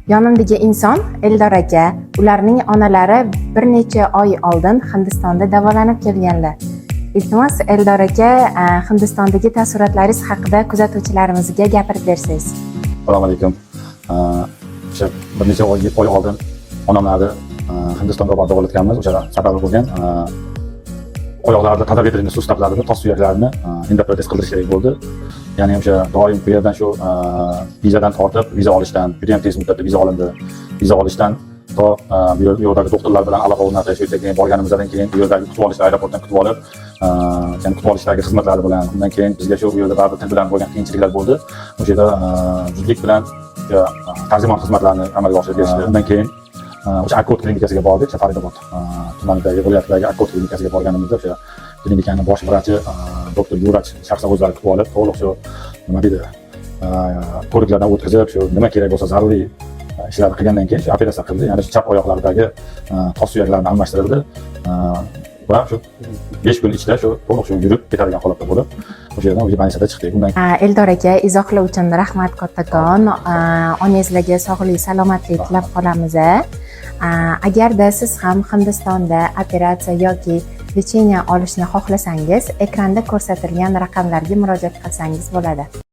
Yonimdagi inson Eldor aka. Ularning onalari bir necha oy oldin Hindistonda davolanib kelganlar. Iltimos Eldor aka, Hindistondagi taassurotlaringiz haqida kuzatuvchilarimizga gapirib bersangiz. Assalomu alaykum. O'sha bir necha oy oldin onamlarni Hindistonga borib davolatganmiz. O'sha sababi bo'lgan oyoqlarida tadaviyatini sustablari, tos suyaklarini endoprotez qildirish kerak bo'ldi. Ya'ni o'sha doim bu yerdan shu vizadan tortib, viza olishdan, juda ham tez muddatda viza olindi. Viza olishdan to bu yerdagi doktorlar bilan aloqa o'rnatish, u yerga borganimizdan keyin bu yerdagi kutib olish, aeroportdan kutib olib, ya'ni kutib olishdagi xizmatlari bilan, undan keyin bizga shu yerda baribir til bilan bo'lgan qiyinchiliklar bo'ldi. O'sha yerda zudlik bilan tarjimon xizmatlarini amalga oshirib berishdi. Undan keyin o'sha Akkord klinikasiga bordik, Faridobod tumanidagi viloyatdagi Akkord klinikasiga borganimizda o'sha klinikani bosh vrachi doktor Yurach shaxsan o'zlari kutib olib, to'liq shu nima deydi, ko'riklardan o'tkazib, shu nima kerak bo'lsa zaruriy ishlarni qilgandan keyin shu operatsiya qildi. Ya'ni chap oyoqlaridagi tos suyaklarini almashtirildi va shu 5 kun ichida shu to'liq shu yurib ketadigan holatda bo'lib, o'sha yerdan больницада chiqdik. Undan Eldor aka, izohlar uchun rahmat kattakon. Onangizlarga sog'lik, salomatlik tilab qolamiz. Agarda siz ham Hindistonda operatsiya yoki lecheniya olishni xohlasangiz, ekranda ko'rsatilgan raqamlarga murojaat qilsangiz bo'ladi.